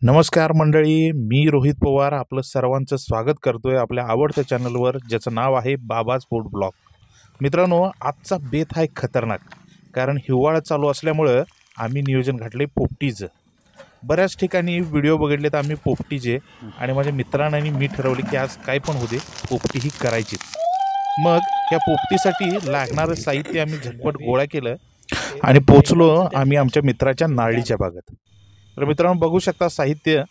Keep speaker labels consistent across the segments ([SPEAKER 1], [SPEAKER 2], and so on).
[SPEAKER 1] नमस्कार मंडळी, मी रोहित पवार आपलं सर्वांचं स्वागत करतोय आपल्या आवडत्या चॅनलवर, ज्याचं नाव आहे बाबाज फूड ब्लॉग. मित्रांनो, आजचा बेत आहे खतरनाक. कारण हिवाळा चालू असल्यामुळं आम्ही नियोजन घातले पोपटीचं. बऱ्याच ठिकाणी व्हिडिओ बघितलेत आम्ही पोपटीचे, आणि माझ्या मित्रांनी आणि मी ठरवले की आज काय पण होते पोपटी ही करायचीच. मग या पोपटीसाठी लागणारं साहित्य आम्ही झटपट गोळा केलं आणि पोचलो आम्ही आमच्या मित्राच्या नारळीच्या बागेत. तर मित्रांनो, बघू शकता साहित्य,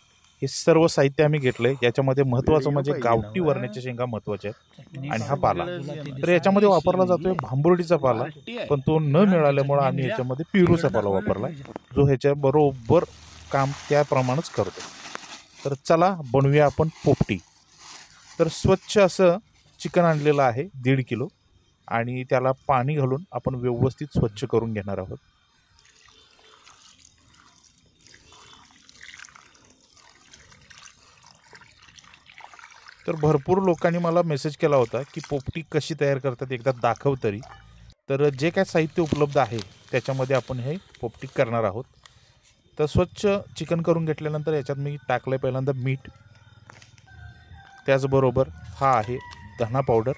[SPEAKER 1] हे सर्व साहित्य आम्ही घेतलंय. याच्यामध्ये महत्त्वाचं म्हणजे गावठी वरण्याच्या शेंगा महत्त्वाच्या आहेत आणि हा पाला. तर याच्यामध्ये वापरला जातोय भांबुर्डीचा पाला, पण तो न मिळाल्यामुळे आम्ही याच्यामध्ये पेरूचा पाला वापरलाय, जो ह्याच्या बरोबर काम त्याप्रमाणेच करतो. तर चला बनवूया आपण पोपटी. तर स्वच्छ असं चिकन आणलेलं आहे 1.5 किलो, आणि त्याला पाणी घालून आपण व्यवस्थित स्वच्छ करून घेणार आहोत. तर भरपूर लोकांनी मला मेसेज केला होता की पोपटी कशी तयार करतात एकदा दाखव तरी. तर जे काय साहित्य उपलब्ध आहे त्याच्यामध्ये आपण हे पोपटी करणार आहोत. तर स्वच्छ चिकन करून घेतल्यानंतर याच्यात मी टाकलं पहिल्यांदा मीठ, त्याचबरोबर हा आहे धना पावडर,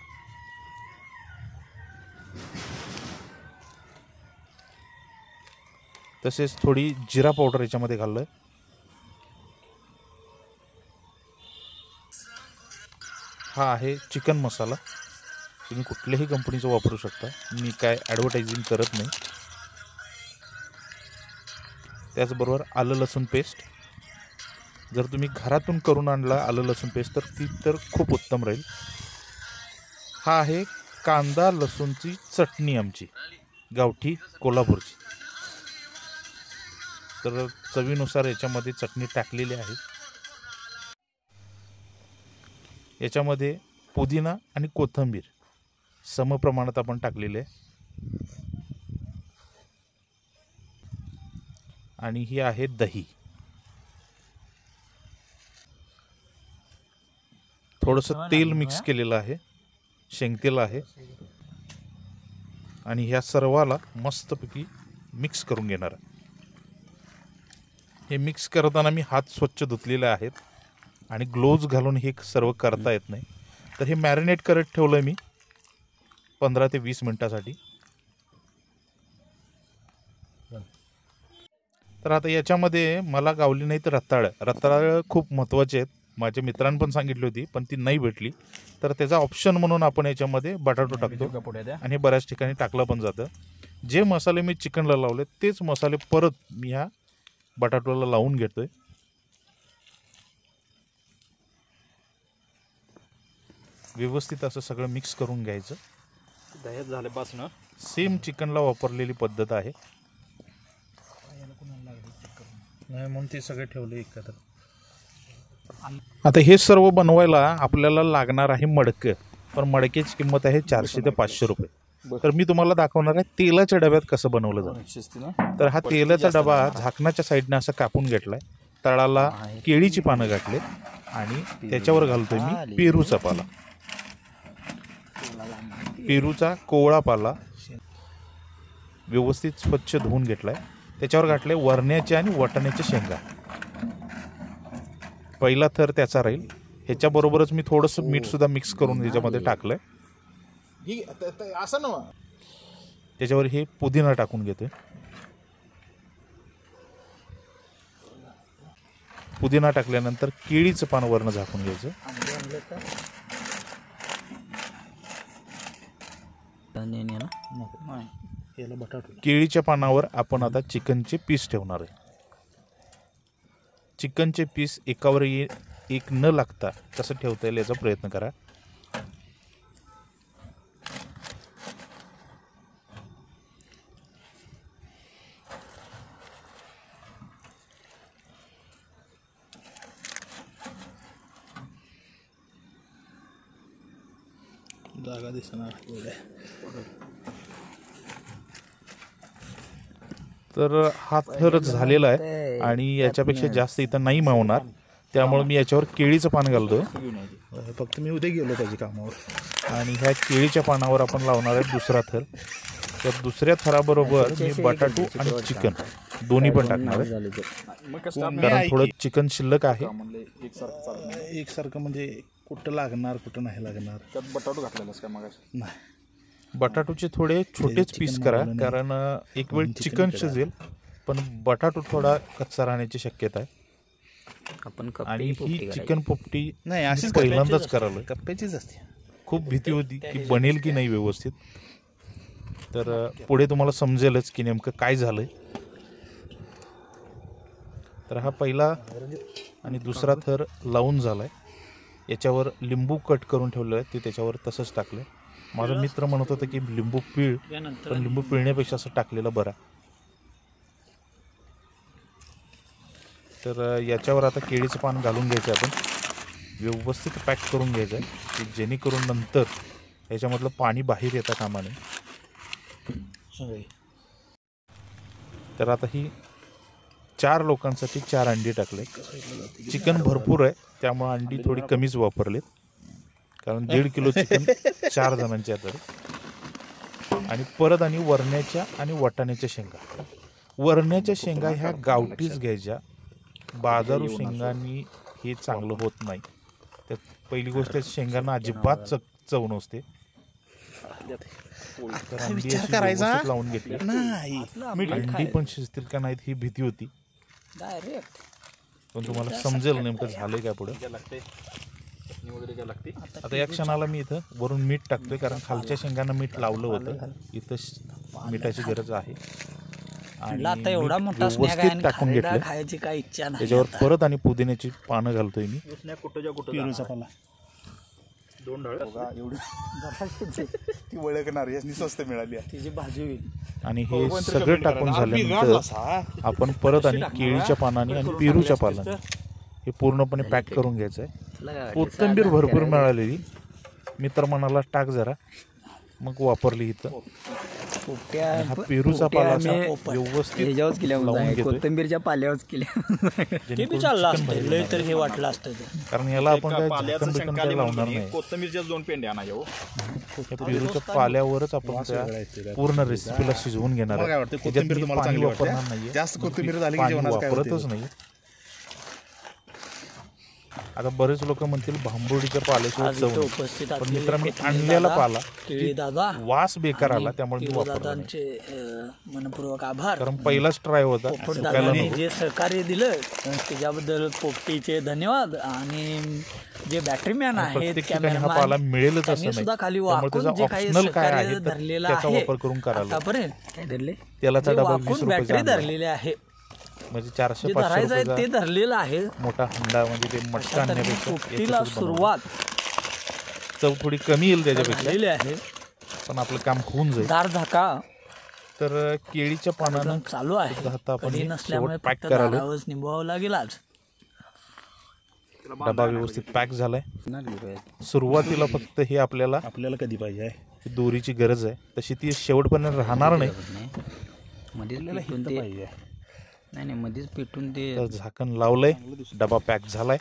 [SPEAKER 1] तसेच थोडी जिरा पावडर याच्यामध्ये घाललं. हा आहे चिकन मसाला, तुम्ही कुठल्याही कंपनीचा वापरू शकता, मी काय ॲडव्हर्टायझिंग करत नाही. त्याचबरोबर आलं लसूण पेस्ट, जर तुम्ही घरातून करून आणला आलं लसूण पेस्ट तर ती तर खूप उत्तम राहील. हा आहे कांदा लसूणची चटणी आमची गावठी कोल्हापूरची. तर चवीनुसार याच्यामध्ये चटणी टाकलेली आहे. याच्यामध्ये पुदिना आणि कोथिंबीर समप्रमाणात आपण टाकलेले आहे. आणि ही आहे दही, थोडंसं तेल मिक्स केलेलं आहे, शेंगतेल आहे, आणि ह्या सर्वाला मस्तपैकी मिक्स करून घेणार. हे मिक्स करताना मी हात स्वच्छ धुतलेले आहेत आणि ग्लोव्ज घालून हे सर्व करता येत नाही. तर हे मॅरिनेट करत ठेवलं मी 15 ते 20 मिनिटासाठी. तर आता याच्यामध्ये मला गावली नाही तर रताळ खूप महत्त्वाचे आहेत. माझ्या मित्रांनी पण सांगितली होती, पण ती नाही भेटली. तर त्याचा ऑप्शन म्हणून आपण याच्यामध्ये बटाटो टाकतो, आणि हे बऱ्याच ठिकाणी टाकलं पण जातं. जे मसाले मी चिकनला लावले तेच मसाले परत मी ह्या बटाटोला लावून घेतोय. व्यवस्थित असं सगळं मिक्स करून घ्यायचं.
[SPEAKER 2] दह्यात झाल्यापासून
[SPEAKER 1] सेम चिकनला वापरलेली पद्धत आहे. नाही म्हणून ते सगळे ठेवले एकत्र. आता हे सर्व बनवायला आपल्याला लागणार आहे मडकं, पण मडक्याची किंमत आहे 400 ते 500 रुपये. तर मी तुम्हाला दाखवणार आहे तेलाच्या डब्यात कसं बनवलं जातं. तर हा तेलाचा डबा झाकणाच्या साईडने असं कापून घेतलाय, तळाला केळीची पानं घातले, आणि त्याच्यावर घालतोय मी पेरूचा पाला, पेरूचा कोवळा पाला व्यवस्थित स्वच्छ धुवून घेतलाय. त्याच्यावर घातले वरण्याचे आणि वाटाण्याच्या शेंगा. पहिला थर त्याचा राहील. ह्याच्याबरोबरच मी थोडंसं मीठ सुद्धा मिक्स करून त्याच्यामध्ये टाकलंय. त्याच्यावर हे पुदिना टाकून घेतोय. पुदिना टाकल्यानंतर केळीचं पान वरनं झाकून घ्यायचं. केळीच्या पानावर आपण आता चिकनचे पीस ठेवणार आहे. चिकनचे पीस एकावर एक न लागता कसं ठेवता येईल याचा प्रयत्न करा. जागा दिसणार. तर हा थर झालेला आहे, आणि याच्यापेक्षा जास्त इथं नाही मावणार, त्यामुळे मी याच्यावर केळीचं पान घालतोय. फक्त मी उद्या गेलो पाहिजे कामावर. आणि ह्या केळीच्या पानावर आपण लावणार आहे दुसरा थर. तर दुसऱ्या थराबरोबर मी बटाटू आणि चिकन दोन्ही पण टाकणार आहे,
[SPEAKER 2] मग कसं
[SPEAKER 1] कारण थोडं चिकन शिल्लक आहे.
[SPEAKER 2] एकसारखं चालत नाही.
[SPEAKER 3] एकसारखं म्हणजे कुठं लागणार कुठं नाही लागणार.
[SPEAKER 2] त्यात बटाटू घातलेलास का मग?
[SPEAKER 3] नाही,
[SPEAKER 1] बटाटूचे थोडे छोटेच पीस करा, कारण एक वेळ चिकन शिजेल पण बटाटू थोडा कच्चा राहण्याची शक्यता आहे.
[SPEAKER 4] आपण
[SPEAKER 1] आणि ही चिकन पोपटी
[SPEAKER 3] नाही अशीच
[SPEAKER 1] पहिल्यांदाच करायला
[SPEAKER 3] कप्प्याचीच असते.
[SPEAKER 1] खूप भीती होती की बनेल की नाही व्यवस्थित. तर पुढे तुम्हाला समजेलच की नेमकं काय झालंय. तर हा पहिला आणि दुसरा थर लावून झालाय. याच्यावर लिंबू कट करून ठेवलं आहे, ते त्याच्यावर तसंच टाकलं. माझा मित्र म्हणत होता की लिंबू पिळ, पण लिंबू पिळण्यापेक्षा असं टाकलेलं बरा. तर याच्यावर आता केळीचं पान घालून घ्यायचं आहे, आपण व्यवस्थित पॅक करून घ्यायचं आहे की जेणेकरून नंतर याच्यामधलं पाणी बाहेर येता कामा नये. तर आता ही 4 लोकांसाठी 4 अंडी टाकले. चिकन भरपूर आहे त्यामुळे अंडी थोडी कमीच वापरलेत, कारण 1.5 किलो चिकन 4 जणांचे आहे. आणि परत आणि वरण्याच्या आणि वाटाण्याच्या शेंगा. वरण्याच्या शेंगा ह्या गावठीच घ्यायच्या, बाजारू शेंगांनी हे चांगलं होत नाही. त्यात पहिली गोष्ट शेंगांना अजिबात चव नसते. तर अंडी
[SPEAKER 3] विचार
[SPEAKER 1] अशी
[SPEAKER 3] करायचा
[SPEAKER 1] व्यवस्थित लावून घेतली.
[SPEAKER 3] नाही
[SPEAKER 1] अंडी पण शिजतील का नाहीत ही भीती होती, पण तुम्हाला समजेल नेमकं झालंय काय पुढे.
[SPEAKER 2] लागते चटणी वगैरे काय लागते.
[SPEAKER 1] आता या क्षणाला मी इथं वरून मीठ टाकतोय, कारण खालच्या शेंगांना मीठ लावलं होतं. इथं मिठाची गरज आहे. आणि
[SPEAKER 4] आता एवढा
[SPEAKER 1] मीठ
[SPEAKER 4] मोठा
[SPEAKER 1] व्यवस्थित टाकून घेतलं.
[SPEAKER 4] खायची काय इच्छा नाही.
[SPEAKER 1] त्याच्यावर परत आणि पुदिन्याची पानं घालतोय मी.
[SPEAKER 3] पेरूचा पाला
[SPEAKER 2] 2 डाळ
[SPEAKER 3] ती ओळखणार याची स्वस्त मिळाली.
[SPEAKER 4] तिची भाजी होईल.
[SPEAKER 1] आणि हे सगळं टाकून झाल्यानंतर आपण परत आणि केळीच्या पानाने आणि पेरूच्या पानाने हे पूर्णपणे पॅक करून घ्यायचं आहे. कोथिंबीर भरपूर मिळालेली. मित्र म्हणाला टाक जरा, मग वापरली इथं. हा पेरूचा पाला असा व्यवस्थित लावून घेतोय,
[SPEAKER 4] कोथिंबीरच्या पाल्यावरच केल्या. ते बी चाललं असतं लय तर हे वाटलं असतं ते.
[SPEAKER 1] कारण याला आपण काय झाकण बिकन काय लावणार नाही.
[SPEAKER 2] कोथिंबीरच्या 2 पेंड्या आणा येऊ.
[SPEAKER 1] त्या पेरूच्या पाल्यावरच आपण त्या पूर्ण रेसिपीला शिजवून घेणार
[SPEAKER 3] मला काय
[SPEAKER 1] आहे.
[SPEAKER 3] वाटतं,
[SPEAKER 1] त्याच्यात
[SPEAKER 3] कोथिंबीर
[SPEAKER 1] मी
[SPEAKER 3] तुम्हाला
[SPEAKER 1] पाणी
[SPEAKER 3] चांगली
[SPEAKER 1] वापरणार
[SPEAKER 3] वाटते.
[SPEAKER 1] नाहीये,
[SPEAKER 3] जास्त कोथिंबीर झाली की
[SPEAKER 1] पाणी
[SPEAKER 3] जेवणाचं काय
[SPEAKER 1] वापरतच
[SPEAKER 3] होते?
[SPEAKER 1] नाही. आता बरेच लोक म्हणतील भांबुर्डीच्या पाल्याशिवाय चव नाही.
[SPEAKER 4] उपस्थित
[SPEAKER 1] पण मित्रांनी आणलेला पाला
[SPEAKER 4] केळी दादा
[SPEAKER 1] वास बेकार आला, त्यामुळे मी वापरला नाही.
[SPEAKER 4] दादांचे मनपूर्वक आभार.
[SPEAKER 1] कारण पहिलाच ट्राय होता,
[SPEAKER 4] पोपट
[SPEAKER 1] चुकायला
[SPEAKER 4] दादांनी
[SPEAKER 1] नको.
[SPEAKER 4] जे सहकार्य दिलं त्याच्याबद्दल पोपटीचे धन्यवाद. आणि जे बॅटरीमॅन आहेत,
[SPEAKER 1] प्रत्येक ठिकाणी हा पाला मिळेलच असं
[SPEAKER 4] त्यांनी
[SPEAKER 1] नाही.
[SPEAKER 4] सुद्धा खाली
[SPEAKER 1] त्यामुळे
[SPEAKER 4] वाकून
[SPEAKER 1] त्याचा
[SPEAKER 4] जे काही
[SPEAKER 1] ऑप्शनल काय आहे
[SPEAKER 4] सहकार्य
[SPEAKER 1] तर
[SPEAKER 4] धरलेलं
[SPEAKER 1] त्याचा
[SPEAKER 4] आहे
[SPEAKER 1] वापर करून करायला.
[SPEAKER 4] आतापर्यंत धरले
[SPEAKER 1] तेलाचा
[SPEAKER 4] जे
[SPEAKER 1] डबा 20
[SPEAKER 4] वाकून बॅटरी
[SPEAKER 1] रुपये
[SPEAKER 4] धरलेले आहे,
[SPEAKER 1] म्हणजे
[SPEAKER 4] जे
[SPEAKER 1] 400-500
[SPEAKER 4] धरायचं आहे ते
[SPEAKER 1] रुपयाचा
[SPEAKER 4] धरलेलं आहे.
[SPEAKER 1] मोठा हंडा, म्हणजे ते मटका आणण्यापेक्षा
[SPEAKER 4] पोपटीला
[SPEAKER 1] याच्यातच बनवलं.
[SPEAKER 4] सुरुवात
[SPEAKER 1] चव थोडी कमी येईल त्याच्यापेक्षा,
[SPEAKER 4] झालेली आहे.
[SPEAKER 1] पण आपलं काम होऊन जाईल.
[SPEAKER 4] दार झाका
[SPEAKER 1] तर केळीच्या पानानं
[SPEAKER 4] चालू आहे.
[SPEAKER 1] आता आपण
[SPEAKER 4] कढी
[SPEAKER 1] हे
[SPEAKER 4] नसल्यामुळे
[SPEAKER 1] शेवट पॅक
[SPEAKER 4] फक्त
[SPEAKER 1] करायला.
[SPEAKER 4] दारावरच निभावावं लागेल आज.
[SPEAKER 1] डबा व्यवस्थित पॅक झालाय. सुरुवातीला फक्त हे आपल्याला
[SPEAKER 3] आपल्याला कधी पाहिजे आहे
[SPEAKER 1] दोरीची गरज आहे, तशी ती शेवटपर्यंत राहणार नाही.
[SPEAKER 4] मध्येच पेटून ते
[SPEAKER 3] पाहिजे.
[SPEAKER 4] नाही मध्येच पेटून ते
[SPEAKER 1] तर झाकण लावलंय, डबा पॅक झालाय.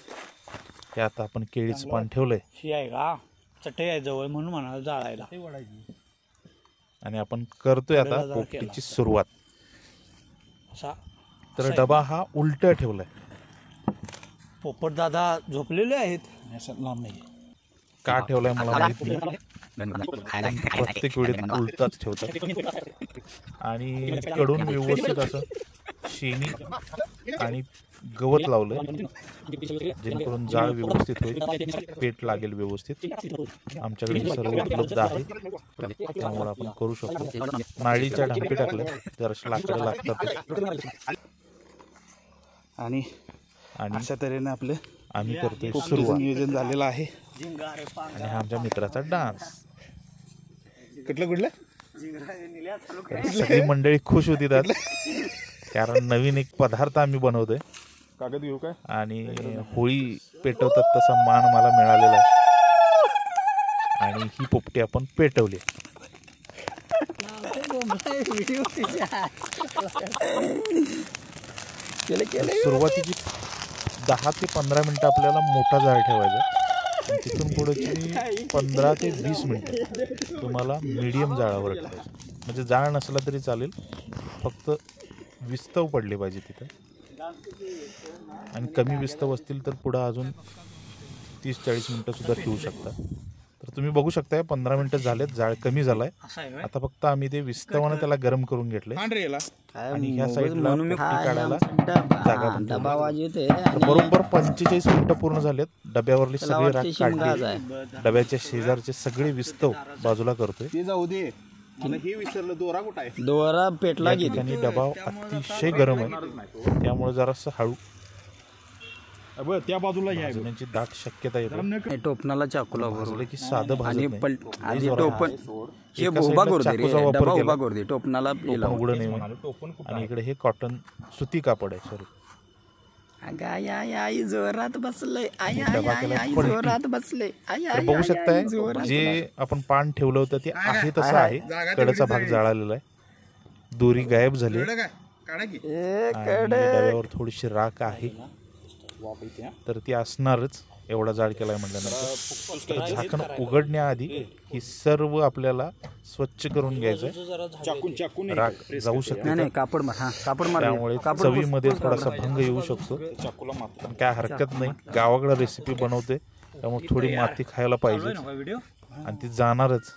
[SPEAKER 1] हे आता आपण केळीचं पान ठेवलंय
[SPEAKER 4] ही आहे का चटई आहे जवळ म्हणून म्हणाला जाळायला.
[SPEAKER 1] आणि आपण करतोय आता पोपटीची सुरुवात.
[SPEAKER 4] असा
[SPEAKER 1] तर डबा हा उलटा ठेवलाय.
[SPEAKER 4] पोपट दादा झोपलेले आहेत.
[SPEAKER 3] असं लांब नाही.
[SPEAKER 1] का ठेवलाय मला माहित नाही, प्रत्येक वेळेत उलटाच ठेवतात. आणि कडून व्यवस्थित असं शेणी आणि गवत लावलंय, जेणेकरून जाळ व्यवस्थित होईल, पेट लागेल व्यवस्थित. आमच्याकडे हे सर्व उपलब्ध आहे, त्यामुळे आपण करू शकतो. नाळीच्या ढांपी टाकल्या, जराशे लाकडं लागतात.
[SPEAKER 3] आणि
[SPEAKER 1] आणि
[SPEAKER 3] अशा तऱ्हेने आपलं
[SPEAKER 1] आम्ही करतोय
[SPEAKER 3] पोपटीचं
[SPEAKER 1] सुरुवात.
[SPEAKER 3] नियोजन झालेलं आहे.
[SPEAKER 1] आणि हा आमच्या मित्राचा डान्स.
[SPEAKER 3] कुठलं
[SPEAKER 1] सगळी मंडळी खुश होती त्यात, कारण नवीन एक पदार्थ आम्ही बनवतोय.
[SPEAKER 2] कागद घेऊ काय?
[SPEAKER 1] आणि होळी पेटवतात तसा मान मला मिळालेला आहे. आणि ही पोपटी आपण पेटवली. सुरुवातीची 10 ते 15 मिनिटं आपल्याला मोठा जाळ ठेवायचा, तिथून पुढची 15 ते 20 मिनिटं तुम्हाला मीडियम जाळावर ठेवायचं. म्हणजे जाळ नसला तरी चालेल, फक्त विस्तव पडले पाहिजे तिथं. आणि कमी विस्तव असतील तर पुढं अजून 30-40 मिनटंसुद्धा ठेवू शकता. तर तुम्ही बघू शकताय 15 मिनटं झालेत, जाळ कमी झालाय. आता फक्त आम्ही ते विस्तवानं त्याला गरम करून घेतलंय आणि ह्या साईडला पोपटी काढायला जागा बनवली. बरोबर 45 मिनिटं पूर्ण झालेत. डब्यावरली सगळी राख काढली, डब्याच्या शेजारचे सगळे विस्तव बाजूला करतोय.
[SPEAKER 3] ते जाऊ दे, मला हे विसरलं, दोरा कुठं आहे?
[SPEAKER 4] दोरा पेटला
[SPEAKER 1] या ठिकाणी डबा अतिशय गरम आहे, त्यामुळे जरासं हळू
[SPEAKER 2] त्या बाजूला
[SPEAKER 1] भाजण्याची दाट शक्यता येते.
[SPEAKER 4] टोपणाला चाकूला
[SPEAKER 1] भाजलं की साधं
[SPEAKER 4] आणि
[SPEAKER 1] भाजत
[SPEAKER 4] आधी
[SPEAKER 1] नाही.
[SPEAKER 4] टोपण हे
[SPEAKER 1] एका
[SPEAKER 4] उभा
[SPEAKER 1] साईडला
[SPEAKER 4] करू दे रे,
[SPEAKER 1] चाकूचा वापर
[SPEAKER 4] डबा
[SPEAKER 1] केला.
[SPEAKER 4] उभा करू दे, टोपणाला
[SPEAKER 1] टोपण उघडं नाही म्हणून. आणि इकडे हे कॉटन सुती कापड आहे. सॉरी,
[SPEAKER 4] आई जोरात बसले,
[SPEAKER 1] डबा केला पलटी.
[SPEAKER 4] जोरात बसले.
[SPEAKER 1] तर बघू शकताय जे आपण पान ठेवलं होतं ते आहे तसं आहे. कडेचा भाग जाळालेला आहे, दोरी गायब झाली आणि डब्यावर थोडीशी राख आहे, तर ती असणारच एवढा जाळ केलाय म्हटल्यानंतर. तर झाकण उघडण्याआधी ही सर्व आपल्याला स्वच्छ करून घ्यायचंय. राख जाऊ शकते,
[SPEAKER 4] नाही कापड मार, कापड मार.
[SPEAKER 1] त्यामुळे चवीमध्ये थोडासा भंग येऊ शकतो. काय हरकत नाही, गावाकडे रेसिपी बनवते त्यामुळे थोडी माती खायला पाहिजे आणि ती जाणारच,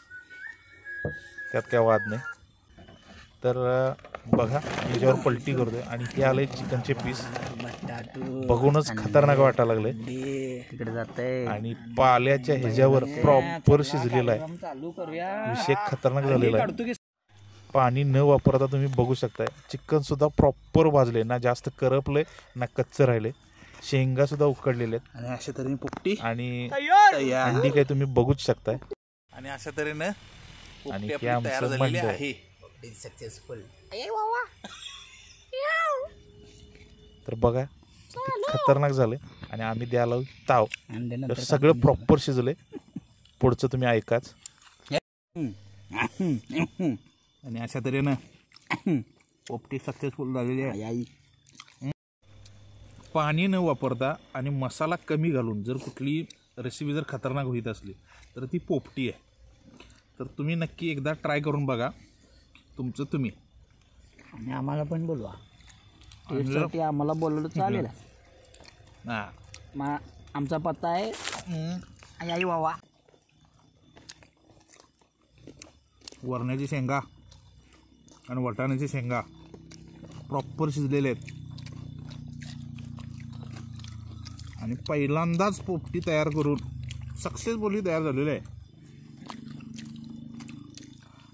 [SPEAKER 1] त्यात काय वाद नाही. तर बघा याच्यावर पलटी करतोय आणि हे आले चिकनचे पीस. बघूनच खतरनाक वाटायला लागले
[SPEAKER 4] तिकडे जाते आणि
[SPEAKER 1] पाल्याच्या ह्याच्यावर प्रॉपर शिजलेला आहे. विषय खतरनाक झालेला आहे. पाणी न वापरता तुम्ही बघू शकताय चिकन सुद्धा प्रॉपर भाजले, ना जास्त करपले ना कच्चं राहिले. शेंगा सुद्धा उकडलेले आहेत
[SPEAKER 3] आणि अशा तऱ्हेने पोपटी
[SPEAKER 1] आणि
[SPEAKER 3] तयार.
[SPEAKER 1] अंडी काय तुम्ही बघूच शकताय.
[SPEAKER 3] आणि अशा तऱ्हेनं
[SPEAKER 1] आणि
[SPEAKER 3] पोपटी
[SPEAKER 1] हे
[SPEAKER 3] आपली तयार
[SPEAKER 1] आमचं
[SPEAKER 3] झालेली
[SPEAKER 1] मंडळ
[SPEAKER 3] आहे.
[SPEAKER 4] सक्सेसफुल.
[SPEAKER 1] तर बघा किती खतरनाक झाले. आणि आम्ही द्यायला ताव, तर सगळं प्रॉपर शिजले. पुढचं तुम्ही ऐकाच.
[SPEAKER 3] आणि अशा तऱ्हेनं पोपटी सक्सेसफुल झालेली आहे.
[SPEAKER 1] पाणी न वापरता आणि मसाला कमी घालून जर कुठली रेसिपी जर खतरनाक होत असली तर ती पोपटी आहे. तर तुम्ही नक्की एकदा ट्राय करून बघा, तुमचं तुम्ही.
[SPEAKER 4] आणि आम्हाला पण बोलवा, टेस्टसाठी आम्हाला बोलवलं चालेल.
[SPEAKER 1] हां,
[SPEAKER 4] आमचा पत्ता आहे आई वावा.
[SPEAKER 1] वरण्याची शेंगा आणि वाटाण्याची शेंगा प्रॉपर शिजलेले आहेत. आणि पहिल्यांदाच पोपटी तयार करून सक्सेसफुली तयार झालेली आहे.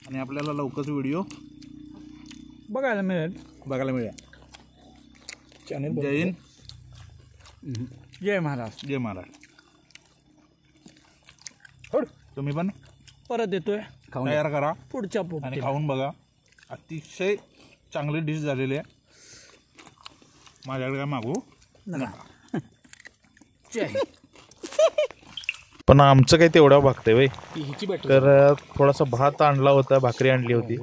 [SPEAKER 1] आणि आपल्याला लवकरच व्हिडिओ
[SPEAKER 4] बघायला मिळेल.
[SPEAKER 1] चॅनल. जय हिंद,
[SPEAKER 4] जय महाराज.
[SPEAKER 1] जय महाराज. तुम्ही पण
[SPEAKER 4] परत येतोय,
[SPEAKER 1] तयार करा
[SPEAKER 4] पुढच्या
[SPEAKER 1] आणि
[SPEAKER 4] पोपटी
[SPEAKER 1] खाऊन बघा. अतिशय चांगली डिश झालेली आहे. माझ्याकडे काय मागू
[SPEAKER 4] नका. जय हिंद.
[SPEAKER 1] पण आमचं काही तेवढं भागतंय वय. तर थोडासा भात आणला होता, भाकरी आणली होती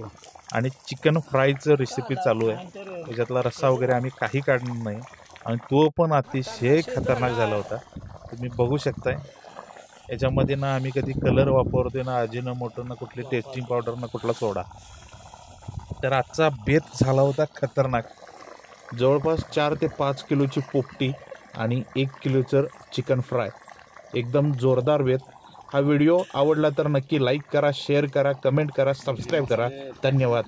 [SPEAKER 1] आणि चिकन फ्रायचं रेसिपी चालू आहे. त्याच्यातला रस्सा वगैरे आम्ही काही काढणार नाही आणि तो पण अतिशय खतरनाक झाला होता. तुम्ही बघू शकताय याच्यामध्ये ना आम्ही कधी कलर वापरतोय, ना अजिनोमोटो, ना कुठली टेस्टिंग पावडर, ना कुठला सोडा. तर आजचा बेत झाला होता खतरनाक. जवळपास 4 ते 5 किलोची पोपटी आणि 1 किलोचं चिकन फ्राय. एकदम जोरदार बेत. हा व्हिडिओ आवडला तर नक्की लाईक करा, शेअर करा, कमेंट करा, सबस्क्राईब करा. धन्यवाद.